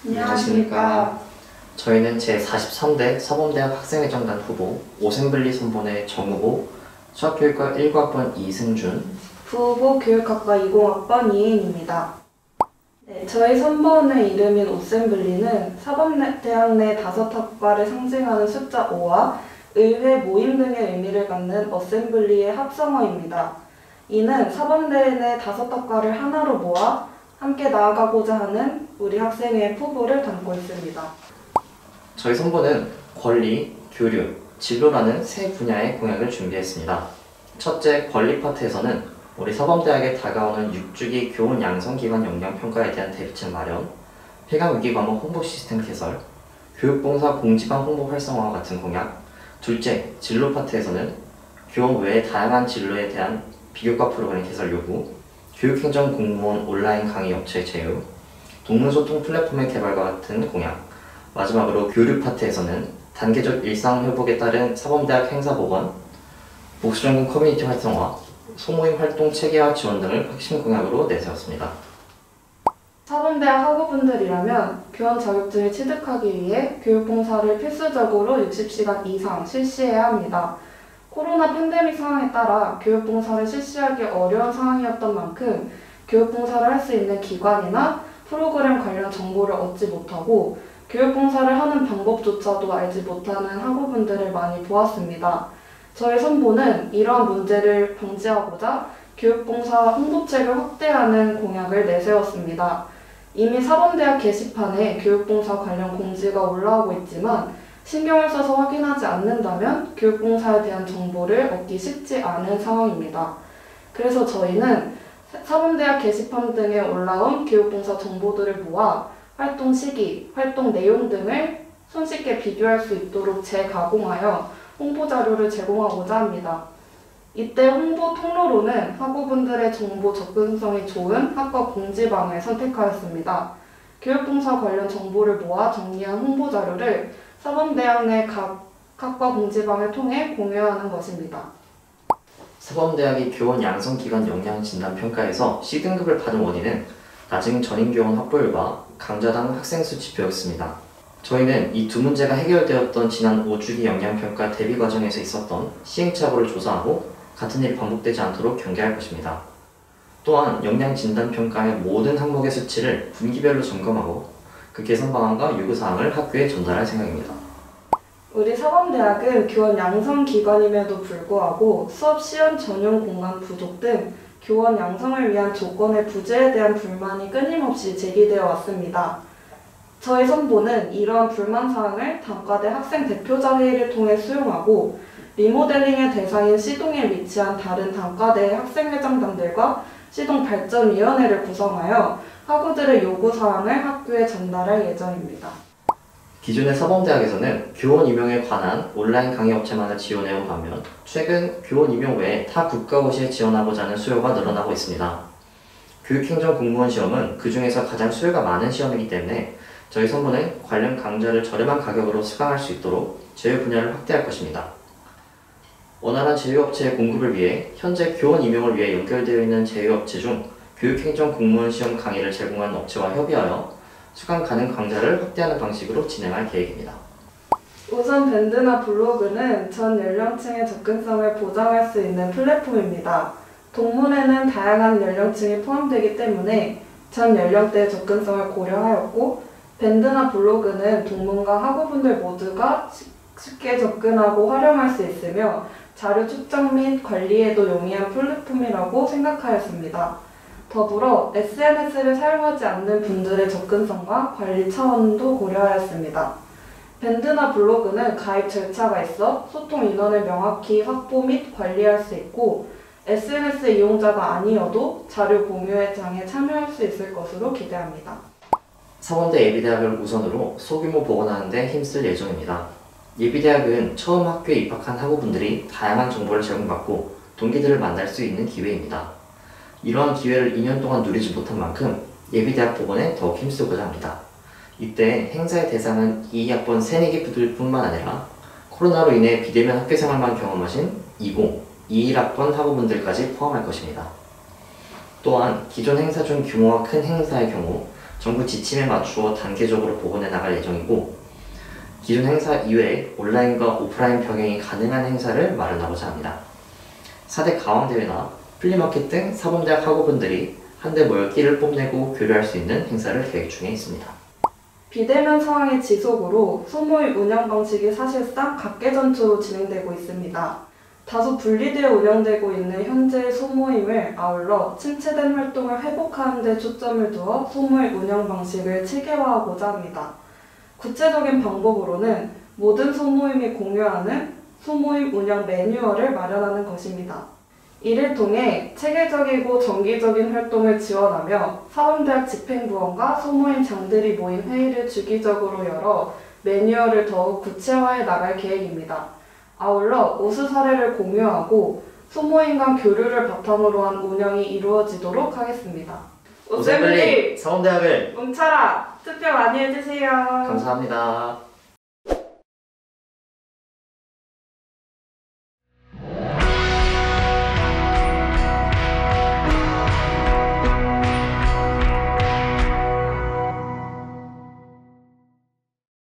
안녕하십니까. 저희는 제43대 사범대학 학생회장단 후보 오셈블리 선본의 정후보, 수학교육과 19학번 이승준, 부후보 교육학과 20학번 이혜인입니다. 네, 저희 선본의 이름인 오셈블리는 사범대학 내 5학과를 상징하는 숫자 5와 의회 모임 등의 의미를 갖는 어셈블리의 합성어입니다. 이는 사범대 내 5학과를 하나로 모아 함께 나아가고자 하는 우리 학생회의 포부를 담고 있습니다. 저희 선본은 권리, 교류, 진로라는 세 분야의 공약을 준비했습니다. 첫째, 권리 파트에서는 우리 사범대학에 다가오는 6주기 교원 양성기관 역량평가에 대한 대비책 마련, 폐강위기 과목 홍보 시스템 개설, 교육봉사 공지방 홍보 활성화와 같은 공약. 둘째, 진로 파트에서는 교원 외의 다양한 진로에 대한 비교과 프로그램 개설 요구, 교육행정 공무원 온라인 강의 업체 제휴, 동문소통 플랫폼의 개발과 같은 공약. 마지막으로 교류 파트에서는 단계적 일상 회복에 따른 사범대학 행사 보건, 복수전공 커뮤니티 활성화, 소모임 활동 체계화 지원 등을 핵심 공약으로 내세웠습니다. 사범대학 학우분들이라면 교원 자격증을 취득하기 위해 교육봉사를 필수적으로 60시간 이상 실시해야 합니다. 코로나 팬데믹 상황에 따라 교육봉사를 실시하기 어려운 상황이었던 만큼 교육봉사를 할 수 있는 기관이나 프로그램 관련 정보를 얻지 못하고 교육봉사를 하는 방법조차도 알지 못하는 학우분들을 많이 보았습니다. 저희 선보는 이러한 문제를 방지하고자 교육봉사 홍보책을 확대하는 공약을 내세웠습니다. 이미 사범대학 게시판에 교육봉사 관련 공지가 올라오고 있지만 신경을 써서 확인하지 않는다면 교육봉사에 대한 정보를 얻기 쉽지 않은 상황입니다. 그래서 저희는 사범대학 게시판 등에 올라온 교육봉사 정보들을 모아 활동 시기, 활동 내용 등을 손쉽게 비교할 수 있도록 재가공하여 홍보 자료를 제공하고자 합니다. 이때 홍보 통로로는 학우분들의 정보 접근성이 좋은 학과 공지방을 선택하였습니다. 교육봉사 관련 정보를 모아 정리한 홍보 자료를 사범대학 내 각 학과 공지방을 통해 공유하는 것입니다. 사범대학이 교원 양성기관 역량진단평가에서 C등급을 받은 원인은 낮은 전인교원 확보율과 강자당 학생수 지표였습니다. 저희는 이 두 문제가 해결되었던 지난 5주기 역량평가 대비 과정에서 있었던 시행착오를 조사하고 같은 일이 반복되지 않도록 경계할 것입니다. 또한 역량진단평가의 모든 항목의 수치를 분기별로 점검하고 그 개선 방안과 요구사항을 학교에 전달할 생각입니다. 우리 사범대학은 교원 양성기관임에도 불구하고 수업 시연 전용 공간 부족 등 교원 양성을 위한 조건의 부재에 대한 불만이 끊임없이 제기되어 왔습니다. 저희 선보는 이러한 불만 사항을 단과대 학생 대표자 회의를 통해 수용하고 리모델링의 대상인 시동에 위치한 다른 단과대 학생회장단들과 시동발전위원회를 구성하여 학우들의 요구사항을 학교에 전달할 예정입니다. 기존의 사범대학에서는 교원 임용에 관한 온라인 강의 업체만을 지원해온 반면 최근 교원 임용 외에 타 국가고시에 지원하고자 하는 수요가 늘어나고 있습니다. 교육행정 공무원 시험은 그 중에서 가장 수요가 많은 시험이기 때문에 저희 선보는 관련 강좌를 저렴한 가격으로 수강할 수 있도록 제휴 분야를 확대할 것입니다. 원활한 제휴업체의 공급을 위해 현재 교원 임용을 위해 연결되어 있는 제휴업체 중 교육행정 공무원 시험 강의를 제공하는 업체와 협의하여 수강 가능 강좌를 확대하는 방식으로 진행할 계획입니다. 우선 밴드나 블로그는 전 연령층의 접근성을 보장할 수 있는 플랫폼입니다. 동문회는 다양한 연령층이 포함되기 때문에 전 연령대의 접근성을 고려하였고 밴드나 블로그는 동문과 학우분들 모두가 쉽게 접근하고 활용할 수 있으며 자료 축적 및 관리에도 용이한 플랫폼이라고 생각하였습니다. 더불어 SNS를 사용하지 않는 분들의 접근성과 관리 차원도 고려하였습니다. 밴드나 블로그는 가입 절차가 있어 소통 인원을 명확히 확보 및 관리할 수 있고 SNS 이용자가 아니어도 자료 공유의 장에 참여할 수 있을 것으로 기대합니다. 사범대 예비대학을 우선으로 소규모 복원하는 데 힘쓸 예정입니다. 예비대학은 처음 학교에 입학한 학우분들이 다양한 정보를 제공받고 동기들을 만날 수 있는 기회입니다. 이러한 기회를 2년 동안 누리지 못한 만큼 예비대학 복원에 더욱 힘쓰고자 합니다. 이때 행사의 대상은 2학번 새내기들 뿐만 아니라 코로나로 인해 비대면 학교생활만 경험하신 21학번 학우분들까지 포함할 것입니다. 또한 기존 행사 중 규모가 큰 행사의 경우 정부 지침에 맞추어 단계적으로 복원해 나갈 예정이고, 기존 행사 이외에 온라인과 오프라인 병행이 가능한 행사를 마련하고자 합니다. 4대 가왕대회나 플리마켓 등 사범대학 학우분들이 한데 모여 끼를 뽐내고 교류할 수 있는 행사를 계획 중에 있습니다. 비대면 상황의 지속으로 소모임 운영 방식이 사실상 각계전투로 진행되고 있습니다. 다소 분리되어 운영되고 있는 현재의 소모임을 아울러 침체된 활동을 회복하는 데 초점을 두어 소모임 운영 방식을 체계화하고자 합니다. 구체적인 방법으로는 모든 소모임이 공유하는 소모임 운영 매뉴얼을 마련하는 것입니다. 이를 통해 체계적이고 정기적인 활동을 지원하며 사범대학 집행부원과 소모임 장들이 모인 회의를 주기적으로 열어 매뉴얼을 더욱 구체화해 나갈 계획입니다. 아울러 우수 사례를 공유하고 소모임 간 교류를 바탕으로 한 운영이 이루어지도록 하겠습니다. 오세블리 사범대학을 뭉쳐라! 투표 많이 해주세요. 감사합니다.